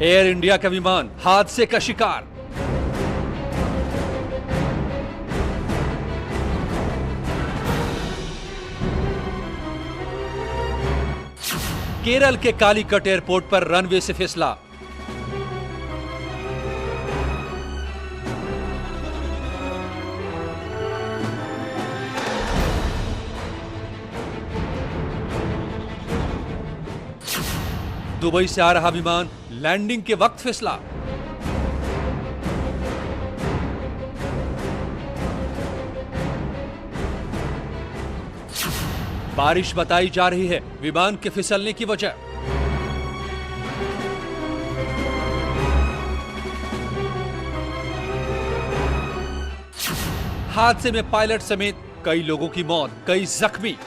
Air India का विमान हादसे का शिकार। केरल के कालीकट एयरपोर्ट पर रनवे से फिसला। दुबई से आ रहा विमान लैंडिंग के वक्त फिसला। बारिश बताई जा रही है विमान के फिसलने की वजह। हादसे में पायलट समेत कई लोगों की मौत, कई जख्मी।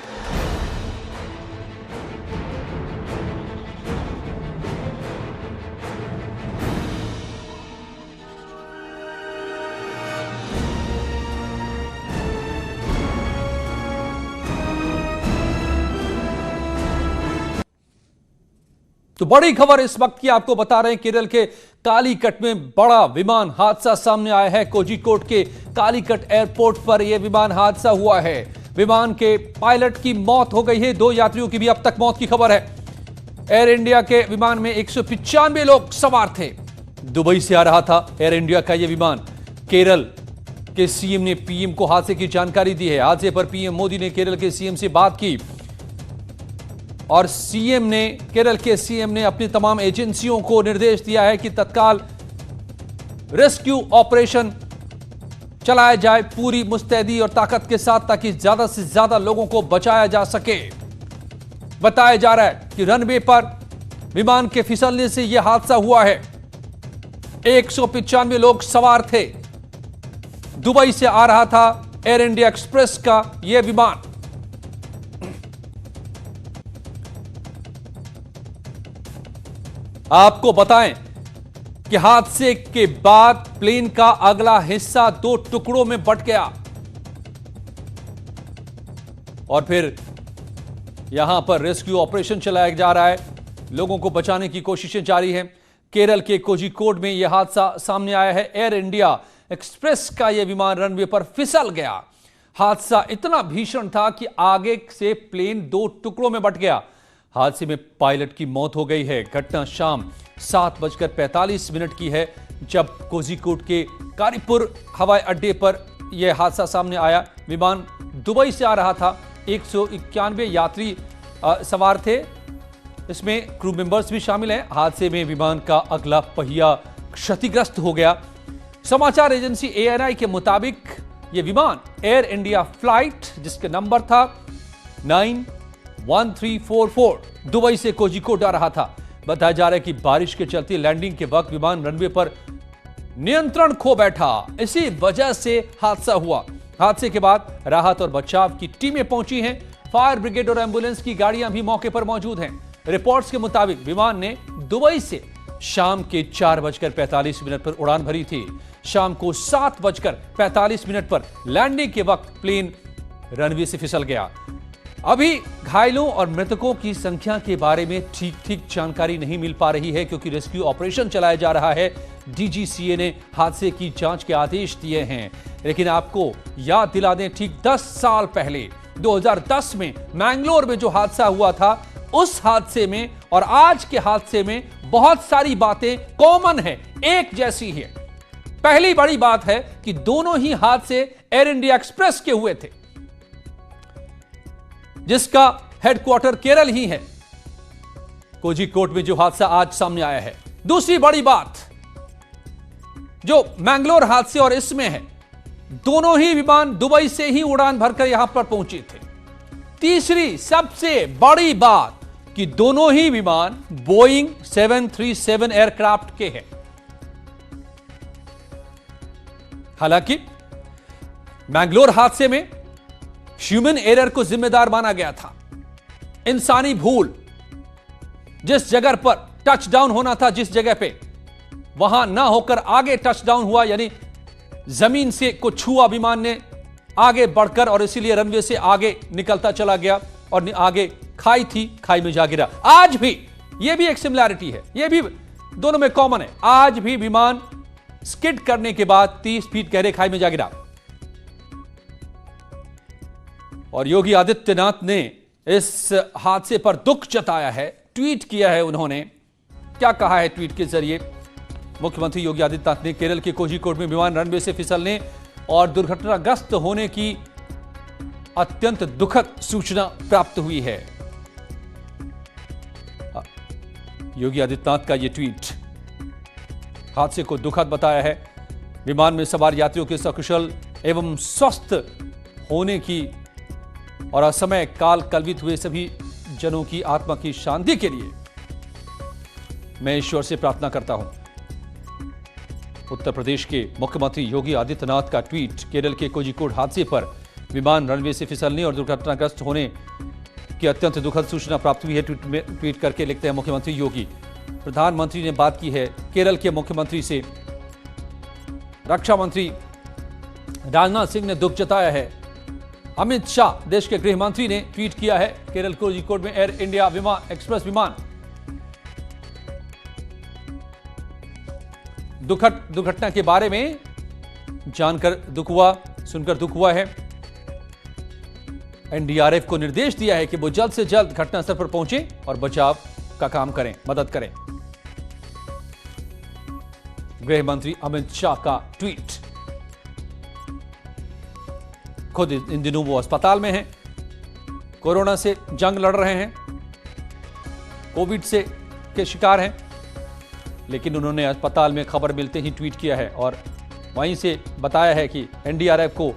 तो बड़ी खबर इस वक्त की आपको बता रहे हैं, केरल के कालीकट में बड़ा विमान हादसा सामने आया है। कोझिकोड के कालीकट एयरपोर्ट पर यह विमान हादसा हुआ है। विमान के पायलट की मौत हो गई है, 2 यात्रियों की भी अब तक मौत की खबर है। एयर इंडिया के विमान में 195 लोग सवार थे। दुबई से आ रहा था एयर इंडिया का यह विमान। केरल के सीएम ने पीएम को हादसे की जानकारी दी है। हादसे पर पीएम मोदी ने केरल के सीएम से बात की और केरल के सीएम ने अपनी तमाम एजेंसियों को निर्देश दिया है कि तत्काल रेस्क्यू ऑपरेशन चलाया जाए पूरी मुस्तैदी और ताकत के साथ, ताकि ज्यादा से ज्यादा लोगों को बचाया जा सके। बताया जा रहा है कि रनवे पर विमान के फिसलने से यह हादसा हुआ है। 195 लोग सवार थे। दुबई से आ रहा था एयर इंडिया एक्सप्रेस का यह विमान। आपको बताएं कि हादसे के बाद प्लेन का अगला हिस्सा 2 टुकड़ों में बंट गया और फिर यहां पर रेस्क्यू ऑपरेशन चलाया जा रहा है। लोगों को बचाने की कोशिशें जारी हैं। केरल के कोझिकोड में यह हादसा सामने आया है। एयर इंडिया एक्सप्रेस का यह विमान रनवे पर फिसल गया। हादसा इतना भीषण था कि आगे से प्लेन 2 टुकड़ों में बंट गया। हादसे में पायलट की मौत हो गई है। घटना शाम 7:45 की है, जब कोझिकोड के कारीपुर हवाई अड्डे पर यह हादसा सामने आया। विमान दुबई से आ रहा था। 191 यात्री सवार थे, इसमें क्रू मेंबर्स भी शामिल हैं। हादसे में विमान का अगला पहिया क्षतिग्रस्त हो गया। समाचार एजेंसी ANI के मुताबिक यह विमान एयर इंडिया फ्लाइट, जिसका नंबर था 91344, दुबई से कोझिकोड आ रहा था। बताया जा रहा है कि बारिश के चलते लैंडिंग के वक्त विमान रनवे पर नियंत्रण खो बैठा, इसी वजह से हादसा हुआ। हादसे के बाद राहत और बचाव की टीमें पहुंची हैं। फायर ब्रिगेड और एम्बुलेंस की गाड़ियां भी मौके पर मौजूद हैं। रिपोर्ट्स के मुताबिक विमान ने दुबई से शाम के 4:45 पर उड़ान भरी थी। शाम को 7:45 पर लैंडिंग के वक्त प्लेन रनवे से फिसल गया। अभी घायलों और मृतकों की संख्या के बारे में ठीक जानकारी नहीं मिल पा रही है, क्योंकि रेस्क्यू ऑपरेशन चलाया जा रहा है। DGCA ने हादसे की जांच के आदेश दिए हैं। लेकिन आपको याद दिला दें, ठीक 10 साल पहले 2010 में मैंगलोर में जो हादसा हुआ था, उस हादसे में और आज के हादसे में बहुत सारी बातें कॉमन है, एक जैसी है। पहली बड़ी बात है कि दोनों ही हादसे एयर इंडिया एक्सप्रेस के हुए थे, जिसका हेडक्वार्टर केरल ही है। कोझिकोड में जो हादसा आज सामने आया है। दूसरी बड़ी बात जो मैंगलोर हादसे और इसमें है, दोनों ही विमान दुबई से ही उड़ान भरकर यहां पर पहुंचे थे। तीसरी सबसे बड़ी बात कि दोनों ही विमान बोइंग 737 एयरक्राफ्ट के हैं। हालांकि मैंगलोर हादसे में ह्यूमन एरर को जिम्मेदार माना गया था। इंसानी भूल, जिस जगह पर टच डाउन होना था, जिस जगह पे, वहां ना होकर आगे टच डाउन हुआ, यानी जमीन से कुछ छुआ विमान ने आगे बढ़कर, और इसीलिए रनवे से आगे निकलता चला गया और आगे खाई थी, खाई में जा गिरा। आज भी यह भी एक सिमिलैरिटी है, यह भी दोनों में कॉमन है, आज भी विमान स्किड करने के बाद 30 फीट गहरे खाई में जा गिरा। और योगी आदित्यनाथ ने इस हादसे पर दुख जताया है, ट्वीट किया है। उन्होंने क्या कहा है ट्वीट के जरिए? मुख्यमंत्री योगी आदित्यनाथ ने केरल के कोझिकोड में विमान रनवे से फिसलने और दुर्घटनाग्रस्त होने की अत्यंत दुखद सूचना प्राप्त हुई है। योगी आदित्यनाथ का यह ट्वीट हादसे को दुखद बताया है। विमान में सवार यात्रियों के सकुशल एवं स्वस्थ होने की और असमय काल कलवित हुए सभी जनों की आत्मा की शांति के लिए मैं ईश्वर से प्रार्थना करता हूं। उत्तर प्रदेश के मुख्यमंत्री योगी आदित्यनाथ का ट्वीट केरल के कोझिकोड हादसे पर विमान रनवे से फिसलने और दुर्घटनाग्रस्त होने की अत्यंत दुखद सूचना प्राप्त हुई है। ट्वीट करके लिखते हैं मुख्यमंत्री योगी। प्रधानमंत्री ने बात की है केरल के मुख्यमंत्री से। रक्षा मंत्री राजनाथ सिंह ने दुख जताया है। अमित शाह देश के गृह मंत्री ने ट्वीट किया है केरल कोझिकोड में एयर इंडिया एक्सप्रेस विमान दुखद दुर्घटना के बारे में जानकर दुख हुआ, सुनकर दुख हुआ है। एनडीआरएफ को निर्देश दिया है कि वो जल्द से जल्द घटनास्थल पर पहुंचे और बचाव का काम करें, मदद करें। गृह मंत्री अमित शाह का ट्वीट। खुद इन दिनों वो अस्पताल में हैं, कोरोना से जंग लड़ रहे हैं, कोविड से के शिकार हैं, लेकिन उन्होंने अस्पताल में खबर मिलते ही ट्वीट किया है और वहीं से बताया है कि एनडीआरएफ को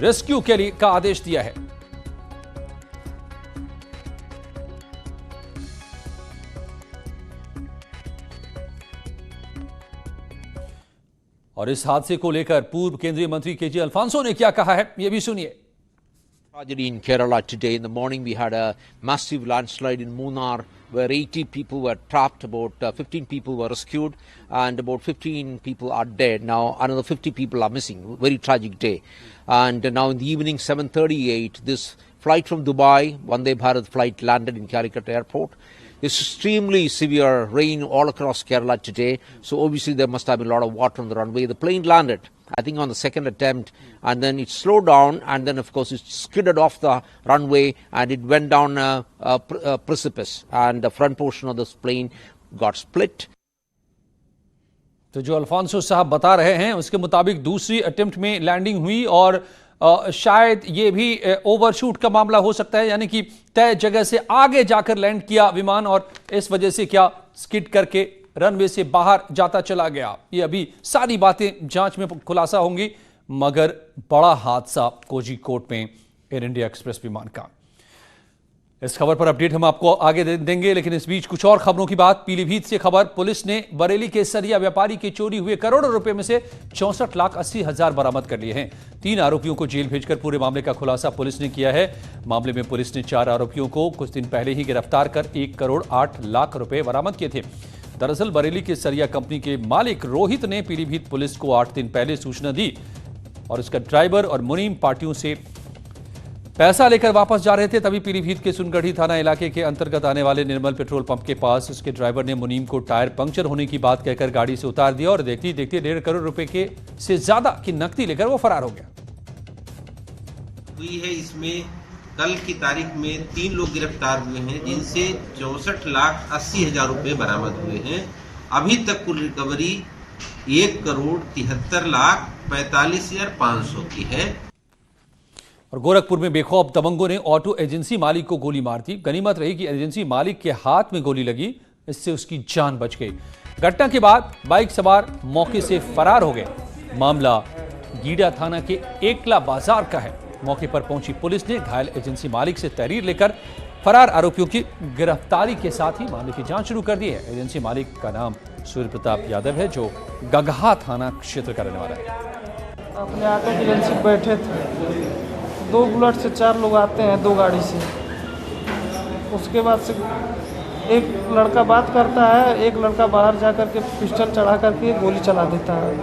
रेस्क्यू के लिए का आदेश दिया है। और इस हादसे को लेकर पूर्व केंद्रीय मंत्री केजे अल्फांसो ने क्या कहा है, यह भी सुनिए। Tragedy in Kerala today. In the morning, we had a massive landslide in Munnar, where 80 people were trapped. About 15 people were rescued, and about 15 people are dead. Now, another 50 people are missing. Very tragic day. And now, in the evening, 7:38, this flight from Dubai, Vande Bharat flight, landed in Calicut Airport. It's extremely severe rain all across Kerala today. So obviously, there must have been a lot of water on the runway. The plane landed, I think, on the second attempt, and then it slowed down, and then of course it skidded off the runway and it went down a precipice, and the front portion of this plane got split. तो जो Alphonso साहब बता रहे हैं उसके मुताबिक दूसरी attempt में लैंडिंग हुई और शायद ये भी ओवरशूट का मामला हो सकता है, यानी कि तय जगह से आगे जाकर लैंड किया विमान और इस वजह से क्या स्किड करके रनवे से बाहर जाता चला गया। ये अभी सारी बातें जांच में खुलासा होंगी, मगर बड़ा हादसा कोझिकोड में एयर इंडिया एक्सप्रेस विमान का। इस खबर पर अपडेट हम आपको आगे देंगे, लेकिन इस बीच कुछ और खबरों की बात। पीलीभीत से खबर, पुलिस ने बरेली के सरिया व्यापारी के चोरी हुए करोड़ों रुपए में से 64,80,000 बरामद कर लिए हैं। 3 आरोपियों को जेल भेजकर पूरे मामले का खुलासा पुलिस ने किया है। मामले में पुलिस ने 4 आरोपियों को कुछ दिन पहले ही गिरफ्तार कर 1 करोड़ 8 लाख रुपए बरामद किए थे। दरअसल बरेली के सरिया कंपनी के मालिक रोहित ने पीलीभीत पुलिस को 8 दिन पहले सूचना दी और उसका ड्राइवर और मुनीम पार्टियों से पैसा लेकर वापस जा रहे थे। तभी पीलीभीत के सुनगढ़ी थाना इलाके के अंतर्गत आने वाले निर्मल पेट्रोल पंप के पास उसके ड्राइवर ने मुनीम को टायर पंक्चर होने की बात कहकर गाड़ी से उतार दिया और देखते ही देखते 1.5 करोड़ रुपए के से ज्यादा की नकदी लेकर वो फरार हो गया। हुई है इसमें कल की तारीख में 3 लोग गिरफ्तार हुए हैं, जिनसे 64,80,000 रुपए बरामद हुए हैं। अभी तक कुल रिकवरी 1,73,45,500 की है। और गोरखपुर में बेखौफ दबंगों ने ऑटो एजेंसी मालिक को गोली मार दी। गनीमत रही कि एजेंसी मालिक के हाथ में गोली लगी, इससे उसकी जान बच गई। घटना के बाद बाइक सवार मौके से फरार हो गए। मामला गीडा थाना के एकला बाजार का है। मौके पर पहुंची पुलिस ने घायल एजेंसी मालिक से तहरीर लेकर फरार आरोपियों की गिरफ्तारी के साथ ही मामले की जांच शुरू कर दी है। एजेंसी मालिक का नाम सूर्य प्रताप यादव है, जो गगहा थाना क्षेत्र का रहने वाला है। अपने ऑटो की एजेंसी बैठे थे, 2 बुलेट से 4 लोग आते हैं 2 गाड़ी से। उसके बाद से एक लड़का बात करता है, एक लड़का बाहर जा कर के पिस्टल चढ़ा करके गोली चला देता है।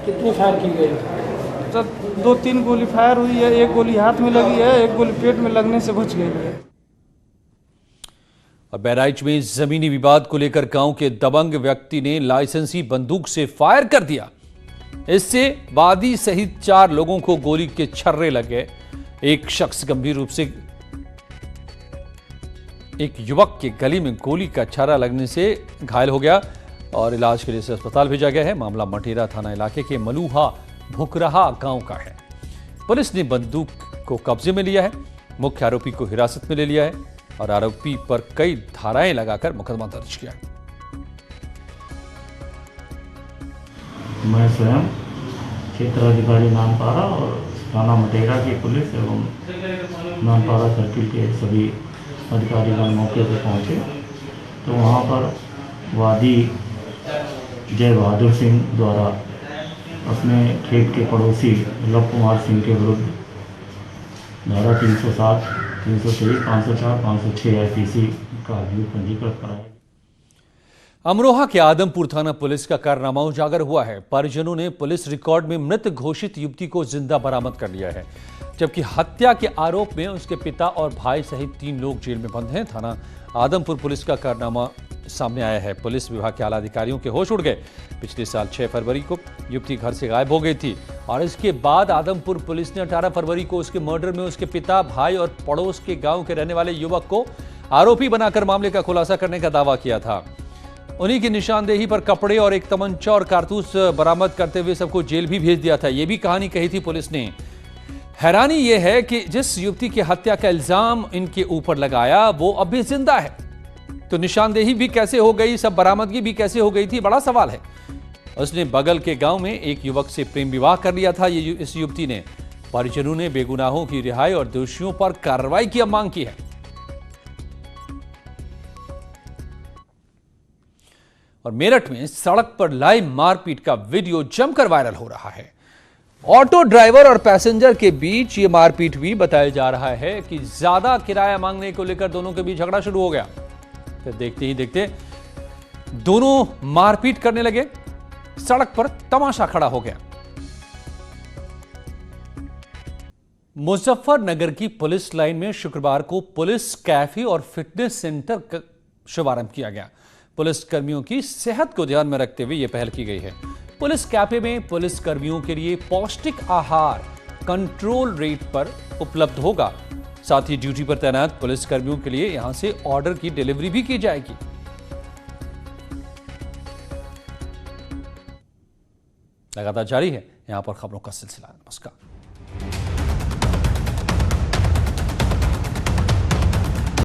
कितनी फायर की गई? जब 2-3 गोली फायर हुई है, एक गोली हाथ में लगी है, एक गोली पेट में लगने से बच गई है। और बहराइच में जमीनी विवाद को लेकर गांव के दबंग व्यक्ति ने लाइसेंसी बंदूक से फायर कर दिया। इससे वादी सहित 4 लोगों को गोली के छर्रे लग गए। एक शख्स गंभीर रूप से एक युवक के गले में गोली का छर्रा लगने से घायल हो गया और इलाज के लिए से अस्पताल भेजा गया है। मामला मटेरा थाना इलाके के मलूहा भुकरहा गांव का है। पुलिस ने बंदूक को कब्जे में लिया है, मुख्य आरोपी को हिरासत में ले लिया है और आरोपी पर कई धाराएं लगाकर मुकदमा दर्ज किया। मैं स्वयं क्षेत्राधिकारी नानपारा और थाना मटेरा की पुलिस एवं नानपारा सर्किल के सभी अधिकारीगण मौके पर पहुंचे तो वहां पर वादी जय बहादुर सिंह द्वारा अपने खेत के पड़ोसी लव कुमार सिंह के विरुद्ध धारा 307, 323, 504, 506 IPC का अभियोग पंजीकृत कराया। अमरोहा के आदमपुर थाना पुलिस का कारनामा उजागर हुआ है। परिजनों ने पुलिस रिकॉर्ड में मृत घोषित युवती को जिंदा बरामद कर लिया है, जबकि हत्या के आरोप में उसके पिता और भाई सहित 3 लोग जेल में बंद हैं। थाना आदमपुर पुलिस का कारनामा सामने आया है। पुलिस विभाग के आला अधिकारियों के होश उड़ गए। पिछले साल 6 फरवरी को युवती घर से गायब हो गई थी और इसके बाद आदमपुर पुलिस ने 18 फरवरी को उसके मर्डर में उसके पिता, भाई और पड़ोस के गांव के रहने वाले युवक को आरोपी बनाकर मामले का खुलासा करने का दावा किया था। उन्हीं की निशानदेही पर कपड़े और एक तमंचा और कारतूस बरामद करते हुए सबको जेल भी भेज दिया था। यह भी कहानी कही थी पुलिस ने। हैरानी यह है कि जिस युवती की हत्या का इल्जाम इनके ऊपर लगाया वो अब भी जिंदा है, तो निशानदेही भी कैसे हो गई, सब बरामदगी भी कैसे हो गई थी, बड़ा सवाल है। उसने बगल के गांव में एक युवक से प्रेम विवाह कर लिया था। इस युवती ने परिजनों ने बेगुनाहों की रिहाई और दोषियों पर कार्रवाई की मांग की है। और मेरठ में सड़क पर लाइव मारपीट का वीडियो जमकर वायरल हो रहा है। ऑटो ड्राइवर और पैसेंजर के बीच ये मारपीट हुई। बताया जा रहा है कि ज्यादा किराया मांगने को लेकर दोनों के बीच झगड़ा शुरू हो गया। फिर देखते ही देखते दोनों मारपीट करने लगे। सड़क पर तमाशा खड़ा हो गया। मुजफ्फरनगर की पुलिस लाइन में शुक्रवार को पुलिस कैफे और फिटनेस सेंटर का शुभारंभ किया गया। पुलिस कर्मियों की सेहत को ध्यान में रखते हुए यह पहल की गई है। पुलिस कैफे में पुलिस कर्मियों के लिए पौष्टिक आहार कंट्रोल रेट पर उपलब्ध होगा। साथ ही ड्यूटी पर तैनात पुलिस कर्मियों के लिए यहां से ऑर्डर की डिलीवरी भी की जाएगी। लगातार जारी है यहां पर खबरों का सिलसिला। नमस्कार।